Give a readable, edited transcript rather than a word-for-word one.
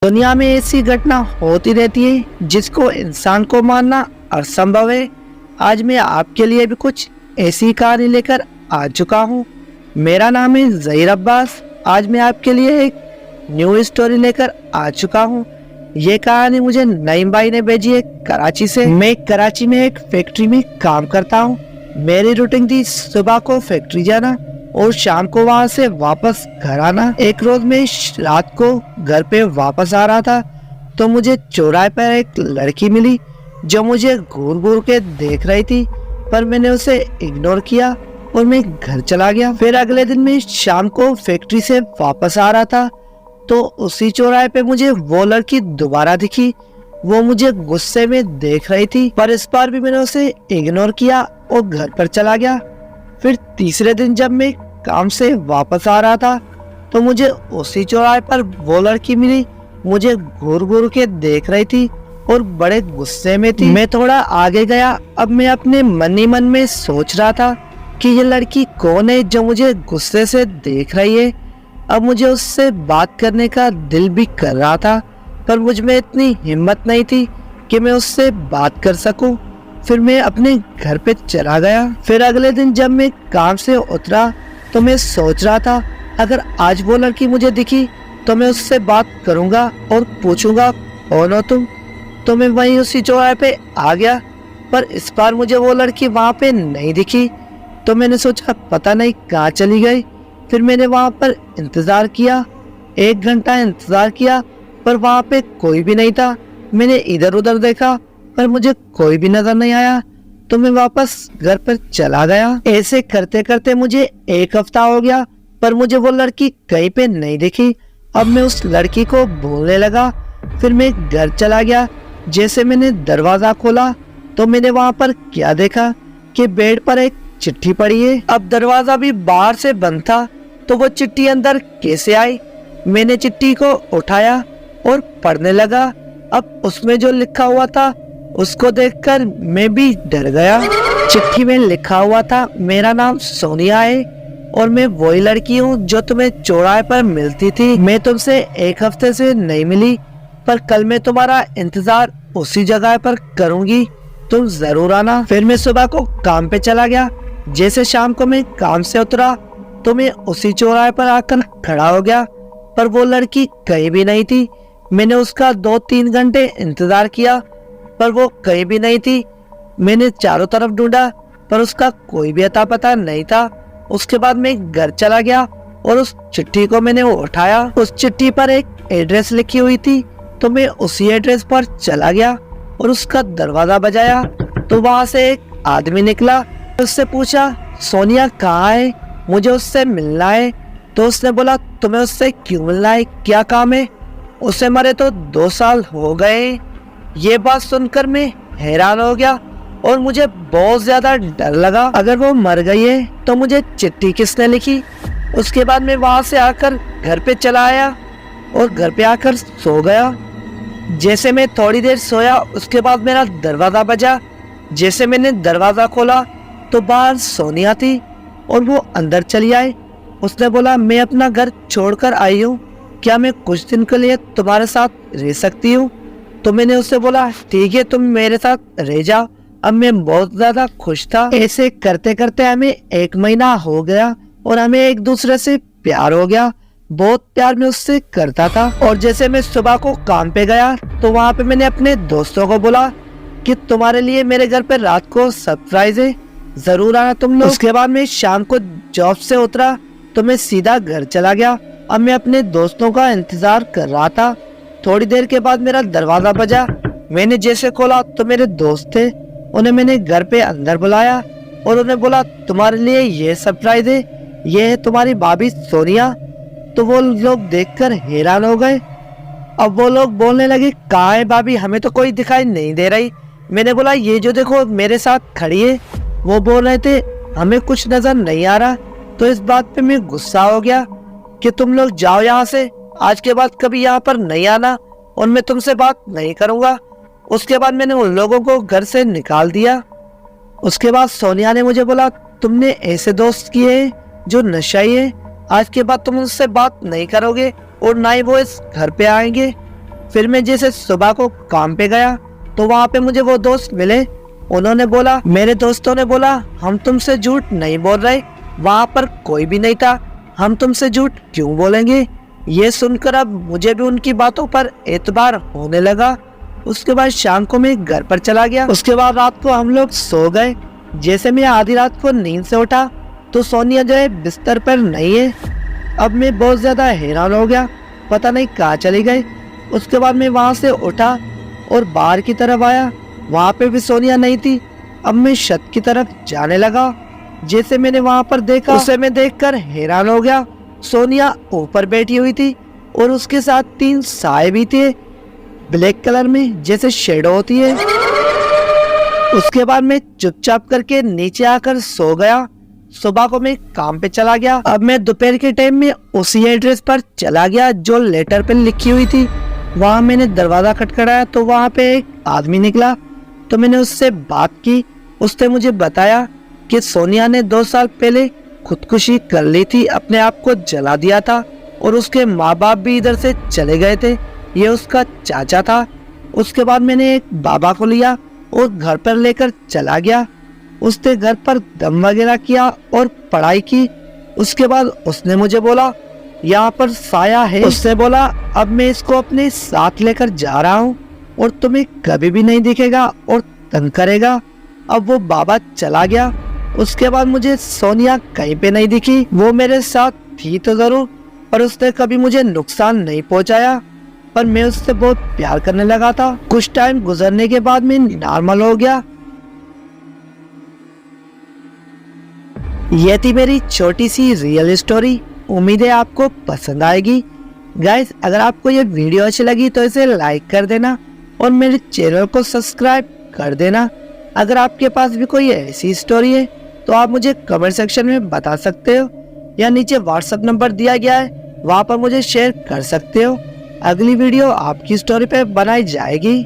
दुनिया में ऐसी घटना होती रहती है जिसको इंसान को मानना असंभव है। आज मैं आपके लिए भी कुछ ऐसी कहानी लेकर आ चुका हूँ। मेरा नाम है ज़हीर अब्बास। आज मैं आपके लिए एक न्यू स्टोरी लेकर आ चुका हूँ। ये कहानी मुझे नईम भाई ने भेजी है कराची से। मैं कराची में एक फैक्ट्री में काम करता हूँ। मेरी रूटीन थी सुबह को फैक्ट्री जाना और शाम को वहाँ से वापस घर आना। एक रोज मैं रात को घर पे वापस आ रहा था तो मुझे चौराहे पर एक लड़की मिली जो मुझे घूर घूर के देख रही थी, पर मैंने उसे इग्नोर किया और मैं घर चला गया। फिर अगले दिन मैं शाम को फैक्ट्री से वापस आ रहा था तो उसी चौराहे पे मुझे वो लड़की दोबारा दिखी। वो मुझे गुस्से में देख रही थी, पर इस बार भी मैंने उसे इग्नोर किया और घर पर चला गया। फिर तीसरे दिन जब मैं काम से वापस आ रहा था तो मुझे उसी चौराहे पर वो लड़की मिली। मुझे घूर घूर के देख रही थी और बड़े गुस्से में थी। मैं थोड़ा आगे गया। अब मैं अपने मन ही मन में सोच रहा था कि ये लड़की कौन है जो मुझे गुस्से से देख रही है। अब मुझे उससे बात करने का दिल भी कर रहा था, पर मुझ में इतनी हिम्मत नहीं थी कि मैं उससे बात कर सकूं। फिर मैं अपने घर पे चला गया। फिर अगले दिन जब मैं काम से उतरा तो मैं सोच रहा था अगर आज वो लड़की मुझे दिखी तो मैं उससे बात करूंगा और पूछूंगा कौन हो तुम। तो मैं वहीं उसी चौराहे पे आ गया, पर इस बार मुझे वो लड़की वहाँ पे नहीं दिखी। तो मैंने सोचा पता नहीं कहाँ चली गई। फिर मैंने वहाँ पर इंतज़ार किया, 1 घंटा इंतज़ार किया, पर वहाँ पे कोई भी नहीं था। मैंने इधर उधर देखा पर मुझे कोई भी नजर नहीं आया। तो मैं वापस घर पर चला गया। ऐसे करते करते मुझे 1 हफ्ता हो गया, पर मुझे वो लड़की कहीं पे नहीं दिखी। अब मैं उस लड़की को भूलने लगा। फिर मैं घर चला गया। जैसे मैंने दरवाजा खोला तो मैंने वहाँ पर क्या देखा कि बेड पर एक चिट्ठी पड़ी है। अब दरवाजा भी बाहर से बंद था तो वो चिट्ठी अंदर कैसे आई। मैंने चिट्ठी को उठाया और पढ़ने लगा। अब उसमें जो लिखा हुआ था उसको देखकर मैं भी डर गया। चिट्ठी में लिखा हुआ था मेरा नाम सोनिया है और मैं वही लड़की हूँ जो तुम्हें चौराहे पर मिलती थी। मैं तुमसे 1 हफ्ते से नहीं मिली, पर कल मैं तुम्हारा इंतजार उसी जगह पर करूंगी, तुम जरूर आना। फिर मैं सुबह को काम पे चला गया। जैसे शाम को मैं काम से उतरा तो मैं उसी चौराहे पर आकर खड़ा हो गया, पर वो लड़की कहीं भी नहीं थी। मैंने उसका 2-3 घंटे इंतजार किया पर वो कहीं भी नहीं थी। मैंने चारों तरफ ढूंढा पर उसका कोई भी अता पता नहीं था। उसके बाद मैं घर चला गया और उस चिट्ठी को मैंने उठाया। उस चिट्ठी पर एक एड्रेस लिखी हुई थी तो मैं उसी एड्रेस पर चला गया और उसका दरवाजा बजाया तो वहाँ से एक आदमी निकला। उससे पूछा सोनिया कहाँ है, मुझे उससे मिलना है। तो उसने बोला तुम्हें उससे क्यों मिलना है, क्या काम है। उसे मरे तो 2 साल हो गए। ये बात सुनकर मैं हैरान हो गया और मुझे बहुत ज्यादा डर लगा। अगर वो मर गई है तो मुझे चिट्ठी किसने लिखी। उसके बाद मैं वहां से आकर घर पे चला आया और घर पे आकर सो गया। जैसे मैं थोड़ी देर सोया उसके बाद मेरा दरवाजा बजा। जैसे मैंने दरवाजा खोला तो बाहर सोनिया थी और वो अंदर चली आई। उसने बोला मैं अपना घर छोड़कर आई हूँ, क्या मैं कुछ दिन के लिए तुम्हारे साथ रह सकती हूँ। तो मैंने उससे बोला ठीक है तुम मेरे साथ रह जाओ। अब मैं बहुत ज्यादा खुश था। ऐसे करते करते हमें 1 महीना हो गया और हमें एक दूसरे से प्यार हो गया। बहुत प्यार मैं उससे करता था। और जैसे मैं सुबह को काम पे गया तो वहाँ पे मैंने अपने दोस्तों को बोला कि तुम्हारे लिए मेरे घर पे रात को सरप्राइज है, जरूर आना तुम लोग। उसके बाद मैं शाम को जॉब से उतरा तो मैं सीधा घर चला गया। अब मैं अपने दोस्तों का इंतजार कर रहा था। थोड़ी देर के बाद मेरा दरवाजा बजा। मैंने जैसे खोला तो मेरे दोस्त थे। उन्हें मैंने घर पे अंदर बुलाया और उन्हें बोला तुम्हारे लिए ये सरप्राइज है, ये है तुम्हारी भाभी सोनिया। तो वो लोग देखकर हैरान हो गए। अब वो लोग बोलने लगे कहाँ है भाभी, हमें तो कोई दिखाई नहीं दे रही। मैंने बोला ये जो देखो मेरे साथ खड़ी है। वो बोल रहे थे हमें कुछ नजर नहीं आ रहा। तो इस बात पे मैं गुस्सा हो गया कि तुम लोग जाओ यहाँ से, आज के बाद कभी यहाँ पर नहीं आना और मैं तुमसे बात नहीं करूँगा। उसके बाद मैंने उन लोगों को घर से निकाल दिया। उसके बाद सोनिया ने मुझे बोला तुमने ऐसे दोस्त किए जो नशाई है, आज के बाद तुम उनसे बात नहीं करोगे और ना ही वो इस घर पे आएंगे। फिर मैं जैसे सुबह को काम पे गया तो वहाँ पे मुझे वो दोस्त मिले। उन्होंने बोला, मेरे दोस्तों ने बोला, हम तुमसे झूठ नहीं बोल रहे, वहाँ पर कोई भी नहीं था, हम तुमसे झूठ क्यों बोलेंगे। ये सुनकर अब मुझे भी उनकी बातों पर एतबार होने लगा। उसके बाद शाम को मैं घर पर चला गया। उसके बाद रात को हम लोग सो गए। जैसे मैं आधी रात को नींद से उठा तो सोनिया जो है बिस्तर पर नहीं है। अब मैं बहुत ज्यादा हैरान हो गया, पता नहीं कहाँ चली गई। उसके बाद मैं वहाँ से उठा और बाहर की तरफ आया, वहाँ पे भी सोनिया नहीं थी। अब मैं छत की तरफ जाने लगा। जैसे मैंने वहाँ पर देखा, उसे मैं देखकर हैरान हो गया। सोनिया ऊपर बैठी हुई थी और उसके साथ 3 साए भी थे, ब्लैक कलर में, जैसे शेडो होती है। उसके बाद मैं चुपचाप करके नीचे आकर सो गया। सुबह को मैं काम पे चला गया। अब मैं दोपहर के टाइम में उसी एड्रेस पर चला गया जो लेटर पे लिखी हुई थी। वहाँ मैंने दरवाजा खटखटाया तो वहाँ पे एक आदमी निकला। तो मैंने उससे बात की। उसने मुझे बताया कि सोनिया ने 2 साल पहले खुदकुशी कर ली थी, अपने आप को जला दिया था और उसके माँ बाप भी इधर से चले गए थे। ये उसका चाचा था। उसके बाद मैंने एक बाबा को लिया और घर पर लेकर चला गया। उसने घर पर दम वगैरह किया और पढ़ाई की। उसके बाद उसने मुझे बोला, यहाँ पर साया है। उसने बोला, अब मैं इसको अपने साथ लेकर जा रहा हूँ और तुम्हें कभी भी नहीं दिखेगा और तंग करेगा। अब वो बाबा चला गया। उसके बाद मुझे सोनिया कहीं पे नहीं दिखी। वो मेरे साथ थी तो जरूर, पर उसने कभी मुझे नुकसान नहीं पहुंचाया। पर मैं उससे बहुत प्यार करने लगा था। कुछ टाइम गुजरने के बाद मैं नॉर्मल हो गया। ये थी मेरी छोटी सी रियल स्टोरी। उम्मीद है आपको पसंद आएगी। गाइस, अगर आपको ये वीडियो अच्छी लगी तो इसे लाइक कर देना और मेरे चैनल को सब्सक्राइब कर देना। अगर आपके पास भी कोई ऐसी स्टोरी है तो आप मुझे कमेंट सेक्शन में बता सकते हो या नीचे व्हाट्सएप नंबर दिया गया है, वहाँ पर मुझे शेयर कर सकते हो। अगली वीडियो आपकी स्टोरी पे बनाई जाएगी।